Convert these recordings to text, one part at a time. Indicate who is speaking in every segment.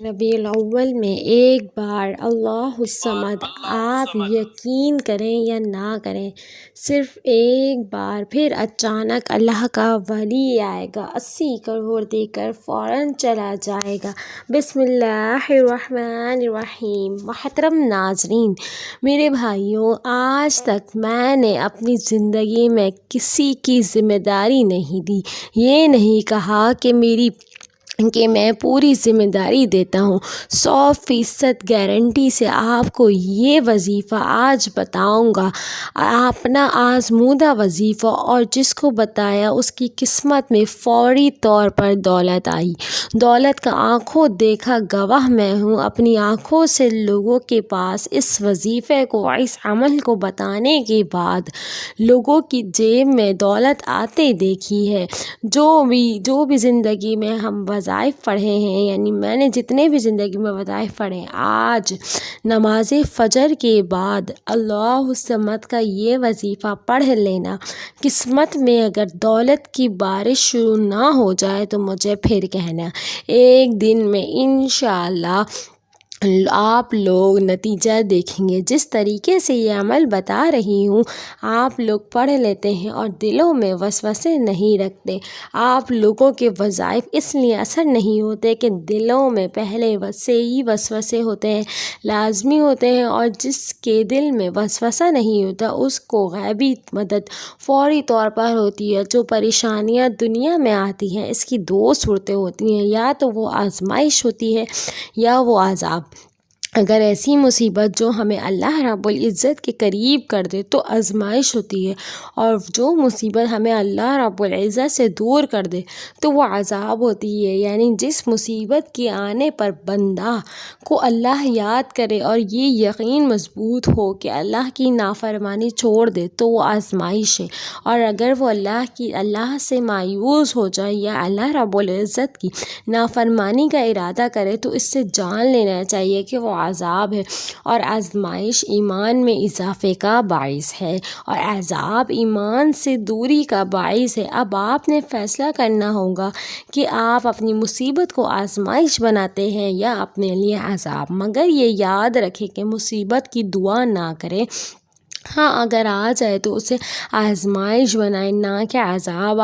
Speaker 1: ربیع الاول میں ایک بار اللہ الصمد، آپ یقین کریں یا نہ کریں، صرف ایک بار پھر اچانک اللہ کا ولی آئے گا، 80 کروڑ دے کر فوراً چلا جائے گا۔ بسم اللہ الرحمن الرحیم۔ محترم ناظرین، میرے بھائیوں، آج تک میں نے اپنی زندگی میں کسی کی ذمہ داری نہیں دی، یہ نہیں کہا کہ میں پوری ذمہ داری دیتا ہوں، 100% گارنٹی سے آپ کو یہ وظیفہ آج بتاؤں گا، اپنا آزمودہ وظیفہ، اور جس کو بتایا اس کی قسمت میں فوری طور پر دولت آئی۔ دولت کا آنکھوں دیکھا گواہ میں ہوں، اپنی آنکھوں سے لوگوں کے پاس اس وظیفے کو، اس عمل کو بتانے کے بعد لوگوں کی جیب میں دولت آتے دیکھی ہے۔ جو بھی زندگی میں ہم وظائف پڑھے ہیں، یعنی میں نے جتنے بھی زندگی میں وظائف پڑھے ہیں، آج نماز فجر کے بعد اللہ الصمد کا یہ وظیفہ پڑھ لینا، قسمت میں اگر دولت کی بارش شروع نہ ہو جائے تو مجھے پھر کہنا، ایک دن میں انشاءاللہ آپ لوگ نتیجہ دیکھیں گے۔ جس طریقے سے یہ عمل بتا رہی ہوں، آپ لوگ پڑھ لیتے ہیں اور دلوں میں وسوسے نہیں رکھتے۔ آپ لوگوں کے وظائف اس لیے اثر نہیں ہوتے کہ دلوں میں پہلے سے ہی وسوسے ہوتے ہیں، لازمی ہوتے ہیں، اور جس کے دل میں وسوسہ نہیں ہوتا اس کو غیبی مدد فوری طور پر ہوتی ہے۔ جو پریشانیاں دنیا میں آتی ہیں، اس کی دو صورتیں ہوتی ہیں، یا تو وہ آزمائش ہوتی ہے یا وہ عذاب۔ اگر ایسی مصیبت جو ہمیں اللہ رب العزت کے قریب کر دے تو آزمائش ہوتی ہے، اور جو مصیبت ہمیں اللہ رب العزت سے دور کر دے تو وہ عذاب ہوتی ہے۔ یعنی جس مصیبت کے آنے پر بندہ کو اللہ یاد کرے اور یہ یقین مضبوط ہو کہ اللہ کی نافرمانی چھوڑ دے تو وہ آزمائش ہے، اور اگر وہ اللہ سے مایوس ہو جائے یا اللہ رب العزت کی نافرمانی کا ارادہ کرے تو اس سے جان لینا چاہیے کہ وہ عذاب ہے، اور آزمائش ایمان میں اضافے کا باعث ہے، اور عذاب ایمان سے دوری کا باعث ہے۔ اب آپ نے فیصلہ کرنا ہوگا کہ آپ اپنی مصیبت کو آزمائش بناتے ہیں یا اپنے لیے عذاب، مگر یہ یاد رکھیں کہ مصیبت کی دعا نہ کریں، ہاں اگر آ جائے تو اسے آزمائش بنائیں، نہ کہ عذاب۔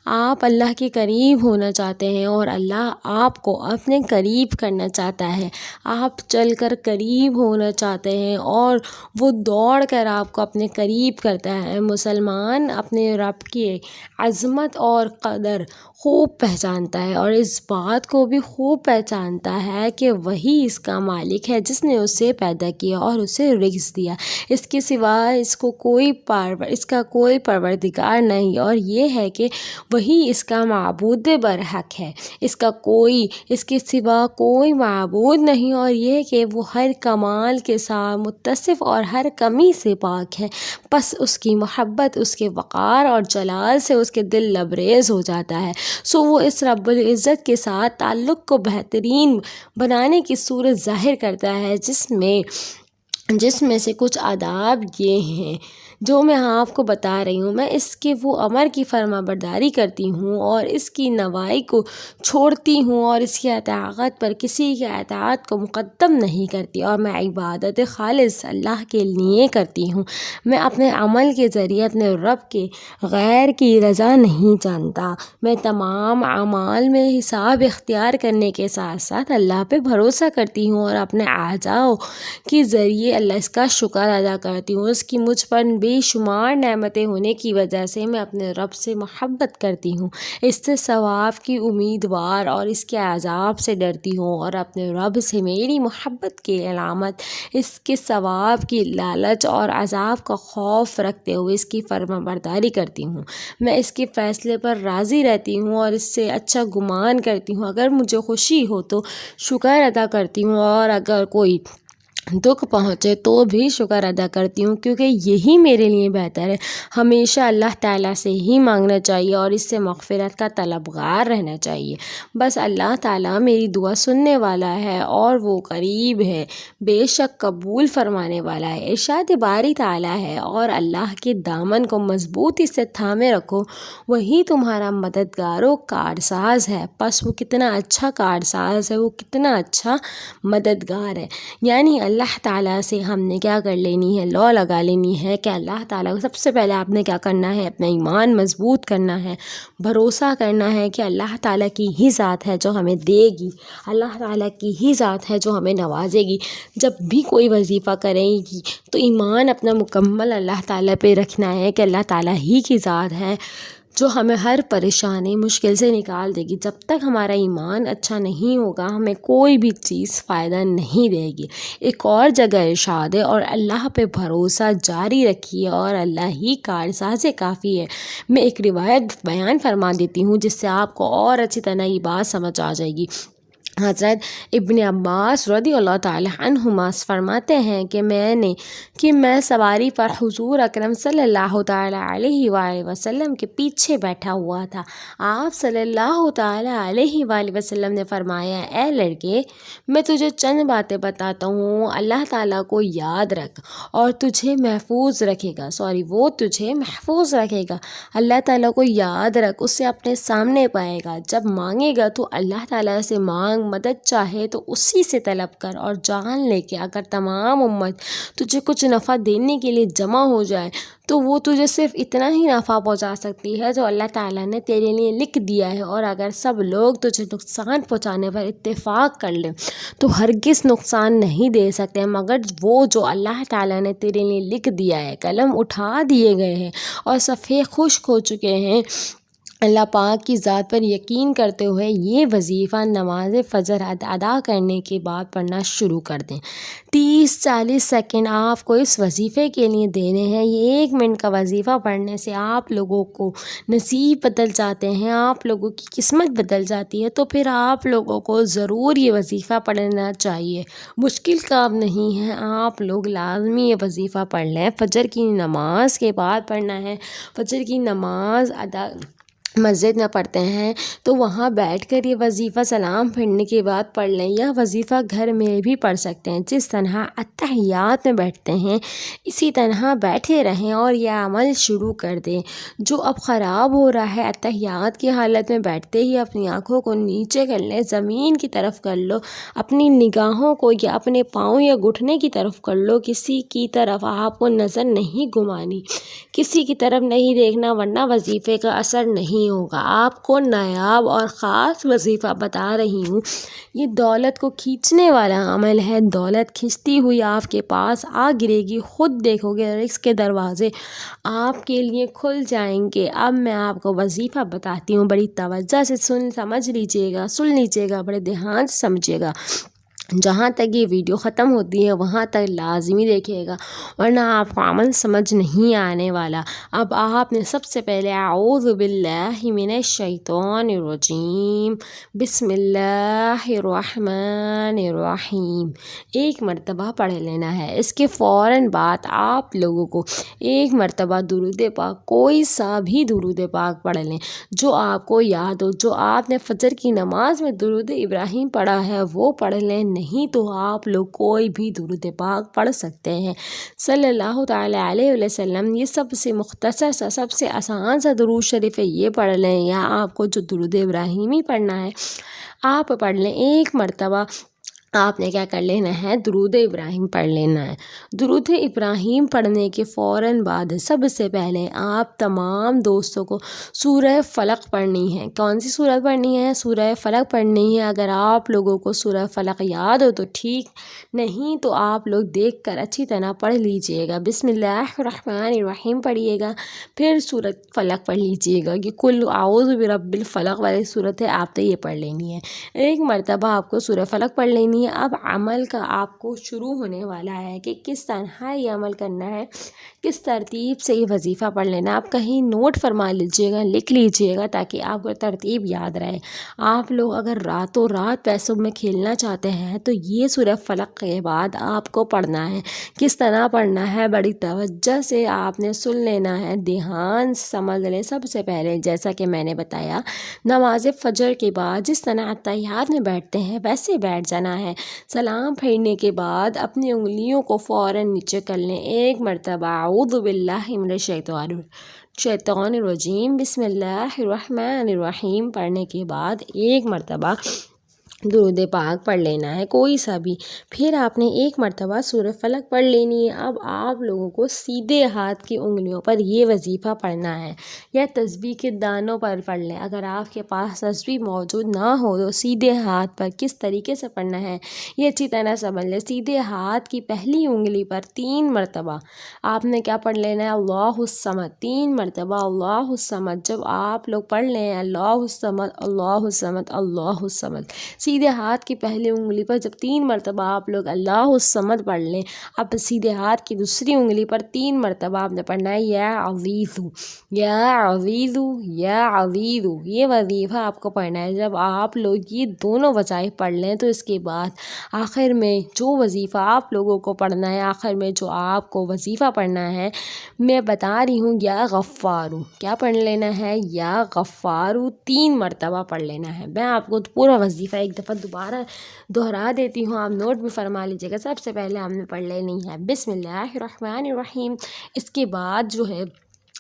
Speaker 1: آپ اللہ کے قریب ہونا چاہتے ہیں اور اللہ آپ کو اپنے قریب کرنا چاہتا ہے، آپ چل کر قریب ہونا چاہتے ہیں اور وہ دوڑ کر آپ کو اپنے قریب کرتا ہے۔ مسلمان اپنے رب کی عظمت اور قدر خوب پہچانتا ہے، اور اس بات کو بھی خوب پہچانتا ہے کہ وہی اس کا مالک ہے جس نے اسے پیدا کیا اور اسے رزق دیا، اس کے سوا اس کا کوئی پروردگار نہیں، اور یہ ہے کہ وہی اس کا معبود برحق ہے، اس کے سوا کوئی معبود نہیں، اور یہ کہ وہ ہر کمال کے ساتھ متصف اور ہر کمی سے پاک ہے۔ پس اس کی محبت، اس کے وقار اور جلال سے اس کے دل لبریز ہو جاتا ہے، سو وہ اس رب العزت کے ساتھ تعلق کو بہترین بنانے کی صورت ظاہر کرتا ہے، جس میں سے کچھ آداب یہ ہیں جو میں آپ کو بتا رہی ہوں۔ میں اس کے وہ امر کی فرما برداری کرتی ہوں اور اس کی نواہی کو چھوڑتی ہوں، اور اس کی اطاعت پر کسی کی اطاعت کو مقدم نہیں کرتی، اور میں عبادت خالص اللہ کے لیے کرتی ہوں۔ میں اپنے عمل کے ذریعے اپنے رب کے غیر کی رضا نہیں جانتا۔ میں تمام اعمال میں حساب اختیار کرنے کے ساتھ ساتھ اللہ پہ بھروسہ کرتی ہوں، اور اپنے اعضاء کے ذریعے اللہ اس کا شکر ادا کرتی ہوں۔ اس کی مجھ پر بے شمار نعمتیں ہونے کی وجہ سے میں اپنے رب سے محبت کرتی ہوں، اس سے ثواب کی امیدوار اور اس کے عذاب سے ڈرتی ہوں، اور اپنے رب سے میری محبت کی علامت اس کے ثواب کی لالچ اور عذاب کا خوف رکھتے ہوئے اس کی فرما برداری کرتی ہوں۔ میں اس کے فیصلے پر راضی رہتی ہوں اور اس سے اچھا گمان کرتی ہوں۔ اگر مجھے خوشی ہو تو شکر ادا کرتی ہوں، اور اگر کوئی دکھ پہنچے تو بھی شکر ادا کرتی ہوں، کیونکہ یہی میرے لیے بہتر ہے۔ ہمیشہ اللہ تعالیٰ سے ہی مانگنا چاہیے اور اس سے مغفرت کا طلبگار رہنا چاہیے۔ بس اللہ تعالیٰ میری دعا سننے والا ہے اور وہ قریب ہے، بے شک قبول فرمانے والا ہے۔ ارشاد باری تعالیٰ ہے، اور اللہ کے دامن کو مضبوطی سے تھامے رکھو، وہی تمہارا مددگار و کارساز ہے۔ پس وہ کتنا اچھا کارساز ہے، وہ کتنا اچھا مددگار ہے۔ یعنی اللہ تعالیٰ سے ہم نے کیا کر لینی ہے، لو لگا لینی ہے کہ اللہ تعالیٰ کو سب سے پہلے آپ نے کیا کرنا ہے، اپنا ایمان مضبوط کرنا ہے، بھروسہ کرنا ہے کہ اللہ تعالیٰ کی ہی ذات ہے جو ہمیں دے گی، اللہ تعالیٰ کی ہی ذات ہے جو ہمیں نوازے گی۔ جب بھی کوئی وظیفہ کریں گی تو ایمان اپنا مکمل اللہ تعالیٰ پہ رکھنا ہے کہ اللہ تعالیٰ ہی کی ذات ہے جو ہمیں ہر پریشانی مشکل سے نکال دے گی۔ جب تک ہمارا ایمان اچھا نہیں ہوگا ہمیں کوئی بھی چیز فائدہ نہیں دے گی۔ ایک اور جگہ ارشاد ہے، اور اللہ پہ بھروسہ جاری رکھیے اور اللہ ہی کارساز کافی ہے۔ میں ایک روایت بیان فرما دیتی ہوں جس سے آپ کو اور اچھی طرح یہ بات سمجھ آ جائے گی۔ حضرت ابن عباس رضی اللہ تعالی عنہما فرماتے ہیں کہ میں سواری پر حضور اکرم صلی اللہ تعالی علیہ وآلہ وسلم کے پیچھے بیٹھا ہوا تھا۔ آپ صلی اللہ تعالی علیہ وآلہ وسلم نے فرمایا، اے لڑکے، میں تجھے چند باتیں بتاتا ہوں، اللہ تعالیٰ کو یاد رکھ اور تجھے محفوظ رکھے گا، وہ تجھے محفوظ رکھے گا۔ اللہ تعالیٰ کو یاد رکھ، اسے اپنے سامنے پائے گا۔ جب مانگے گا تو اللہ تعالیٰ سے مانگ، مدد چاہے تو اسی سے طلب کر، اور جان لے کہ اگر تمام امت تجھے کچھ نفع دینے کے لیے جمع ہو جائے تو وہ تجھے صرف اتنا ہی نفع پہنچا سکتی ہے جو اللہ تعالیٰ نے تیرے لیے لکھ دیا ہے، اور اگر سب لوگ تجھے نقصان پہنچانے پر اتفاق کر لیں تو ہرگز نقصان نہیں دے سکتے مگر وہ جو اللہ تعالیٰ نے تیرے لیے لکھ دیا ہے۔ قلم اٹھا دیے گئے ہیں اور صفحے خشک ہو چکے ہیں۔ اللہ پاک کی ذات پر یقین کرتے ہوئے یہ وظیفہ نماز فجر ادا کرنے کے بعد پڑھنا شروع کر دیں۔ 30-40 سیکنڈ آپ کو اس وظیفے کے لیے دینے ہیں۔ یہ 1 منٹ کا وظیفہ پڑھنے سے آپ لوگوں کو نصیب بدل جاتے ہیں، آپ لوگوں کی قسمت بدل جاتی ہے۔ تو پھر آپ لوگوں کو ضرور یہ وظیفہ پڑھنا چاہیے، مشکل کام نہیں ہے، آپ لوگ لازمی یہ وظیفہ پڑھ لیں۔ فجر کی نماز کے بعد پڑھنا ہے۔ فجر کی نماز مسجد میں پڑھتے ہیں تو وہاں بیٹھ کر یہ وظیفہ سلام پھیرنے کے بعد پڑھ لیں، یا وظیفہ گھر میں بھی پڑھ سکتے ہیں۔ جس طرح اتحیات میں بیٹھتے ہیں اسی طرح بیٹھے رہیں اور یہ عمل شروع کر دیں۔ جو اب خراب ہو رہا ہے، اتحیات کی حالت میں بیٹھتے ہی اپنی آنکھوں کو نیچے کر لیں، زمین کی طرف کر لو، اپنی نگاہوں کو یا اپنے پاؤں یا گھٹنے کی طرف کر لو، کسی کی طرف آپ کو نظر نہیں گھمانی، کسی کی طرف نہیں دیکھنا، ورنہ وظیفے کا اثر نہیں ہوگا۔ آپ کو نایاب اور خاص وظیفہ بتا رہی ہوں، یہ دولت کو کھینچنے والا عمل ہے۔ دولت کھنچتی ہوئی آپ کے پاس آ گرے گی، خود دیکھو گے رزق کے دروازے آپ کے لیے کھل جائیں گے۔ اب میں آپ کو وظیفہ بتاتی ہوں، بڑی توجہ سے سمجھ لیجیے گا، سن لیجیے گا، بڑے دھیان سے سمجھیے گا۔ جہاں تک یہ ویڈیو ختم ہوتی ہے وہاں تک لازمی دیکھیے گا، ورنہ آپ کو عمل سمجھ نہیں آنے والا۔ اب آپ نے سب سے پہلے اعوذ باللہ من الشیطان الرجیم بسم اللہ الرحمن الرحیم 1 مرتبہ پڑھ لینا ہے۔ اس کے فوراً بعد آپ لوگوں کو 1 مرتبہ درود پاک، کوئی سا بھی درود پاک پڑھ لیں جو آپ کو یاد ہو۔ جو آپ نے فجر کی نماز میں درود ابراہیم پڑھا ہے وہ پڑھ لیں، نہیں تو آپ لوگ کوئی بھی درود پاک پڑھ سکتے ہیں۔ صلی اللہ تعالی علیہ وسلم، یہ سب سے مختصر سا، سب سے آسان سا درود شریف ہے، یہ پڑھ لیں، یا آپ کو جو درود ابراہیمی پڑھنا ہے آپ پڑھ لیں 1 مرتبہ۔ آپ نے کیا کر لینا ہے، درود ابراہیم پڑھ لینا ہے۔ درود ابراہیم پڑھنے کے فوراً بعد سب سے پہلے آپ تمام دوستوں کو سورہ فلق پڑھنی ہے۔ کون سی سورہ پڑھنی ہے؟ سورہ فلق پڑھنی ہے۔ اگر آپ لوگوں کو سورہ فلق یاد ہو تو ٹھیک، نہیں تو آپ لوگ دیکھ کر اچھی طرح پڑھ لیجئے گا۔ بسم اللہ الرحمن الرحیم پڑھیے گا، پھر سورہ فلق پڑھ لیجئے گا۔ یہ کل اعوذ برب الفلق والی سورت ہے، آپ تو یہ پڑھ لینی ہے۔ 1 مرتبہ آپ کو سورہ فلق پڑھ لینی ہے۔ لیجیے اب عمل کا آپ کو شروع ہونے والا ہے کہ کس طرح یہ عمل کرنا ہے، کس ترتیب سے یہ وظیفہ پڑھ لینا ہے۔ آپ کہیں نوٹ فرما لیجیے گا، لکھ لیجیے گا تاکہ آپ کو ترتیب یاد رہے۔ آپ لوگ اگر راتوں رات پیسوں میں کھیلنا چاہتے ہیں تو یہ سورہ فلق کے بعد آپ کو پڑھنا ہے۔ کس طرح پڑھنا ہے، بڑی توجہ سے آپ نے سن لینا ہے، دھیان سے سمجھ لیں۔ سب سے پہلے جیسا کہ میں نے بتایا نماز فجر کے بعد جس طرح اتحیات میں بیٹھتے ہیں ویسے بیٹھ جانا ہے۔ سلام پھیرنے کے بعد اپنی انگلیوں کو فوراً نیچے کر لیں۔ ایک مرتبہ اعوذ باللہ من الشیطان الرجیم بسم اللہ الرحمن الرحیم پڑھنے کے بعد ایک مرتبہ درود پاک پڑھ لینا ہے کوئی سا بھی، پھر آپ نے ایک مرتبہ سورہ فلق پڑھ لینی ہے۔ اب آپ لوگوں کو سیدھے ہاتھ کی انگلیوں پر یہ وظیفہ پڑھنا ہے یا تسبیح کے دانوں پر پڑھ لیں۔ اگر آپ کے پاس تسبیح موجود نہ ہو تو سیدھے ہاتھ پر کس طریقے سے پڑھنا ہے یہ اچھی طرح سمجھ لیں۔ سیدھے ہاتھ کی پہلی انگلی پر 3 مرتبہ آپ نے کیا پڑھ لینا ہے، اللہ الصمد، 3 مرتبہ اللہ الصمد۔ جب آپ لوگ پڑھ لیں اللہ الصمد اللہ الصمد اللہ الصمد، سیدھے ہاتھ کی پہلی انگلی پر جب 3 مرتبہ آپ لوگ اللہ الصمد پڑھ لیں، اب سیدھے ہاتھ کی دوسری انگلی پر 3 مرتبہ آپ نے پڑھنا ہے یا عزیز یا عزیز یا عزیز۔ یہ وظیفہ آپ کو پڑھنا ہے۔ جب آپ لوگ یہ دونوں وظائف پڑھ لیں تو اس کے بعد آخر میں جو وظیفہ آپ لوگوں کو پڑھنا ہے، آخر میں جو آپ کو وظیفہ پڑھنا ہے میں بتا رہی ہوں، یا غفارو، کیا پڑھ لینا ہے، یا غفارو 3 مرتبہ پڑھ لینا ہے۔ میں آپ کو پورا وظیفہ ایک دفعہ دوبارہ دہرا دیتی ہوں، آپ نوٹ بھی فرما لیجیے گا۔ سب سے پہلے ہم نے پڑھ لینی ہے بسم اللہ الرحمن الرحیم، اس کے بعد جو ہے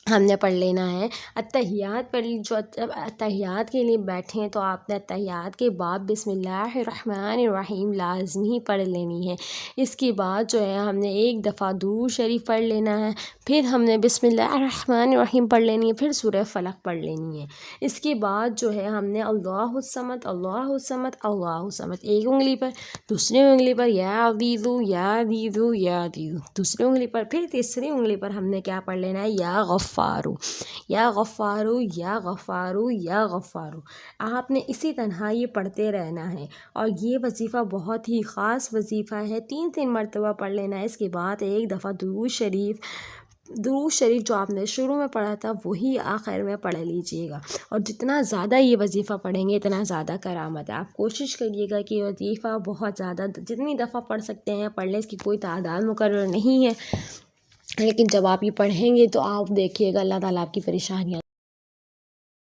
Speaker 1: ہم نے پڑھ لینا ہے اتحیات پڑھ لی۔ جو اتحیات کے لیے بیٹھے ہیں تو آپ نے اتحیات کے بعد بسم اللہ الرحمن الرحیم لازمی پڑھ لینی ہے۔ اس کے بعد جو ہے ہم نے ایک دفعہ درود شریف پڑھ لینا ہے، پھر ہم نے بسم اللہ الرحمن الرحیم پڑھ لینی ہے، پھر سورہ فلق پڑھ لینی ہے۔ اس کے بعد جو ہے ہم نے اللہ الصمد اللہ الصمد اللہ الصمد ایک انگلی پر، دوسری انگلی پر یا عزیزو یا عزیزو یا عزیزو دوسری انگلی پر، پھر تیسری انگلی پر ہم نے کیا پڑھ لینا ہے، یا غفارو یا غفارو یا غفارو یا غفارو۔ آپ نے اسی طرح یہ پڑھتے رہنا ہے اور یہ وظیفہ بہت ہی خاص وظیفہ ہے، 3 مرتبہ پڑھ لینا ہے۔ اس کے بعد ایک دفعہ درود شریف جو آپ نے شروع میں پڑھا تھا وہی آخر میں پڑھ لیجئے گا، اور جتنا زیادہ یہ وظیفہ پڑھیں گے اتنا زیادہ کرامت ہے۔ آپ کوشش کریے گا کہ یہ وظیفہ بہت زیادہ جتنی دفعہ پڑھ سکتے ہیں پڑھ لیں، اس کی کوئی تعداد مقرر نہیں ہے، لیکن جب آپ یہ پڑھیں گے تو آپ دیکھیے گا اللہ تعالیٰ آپ کی پریشانیاں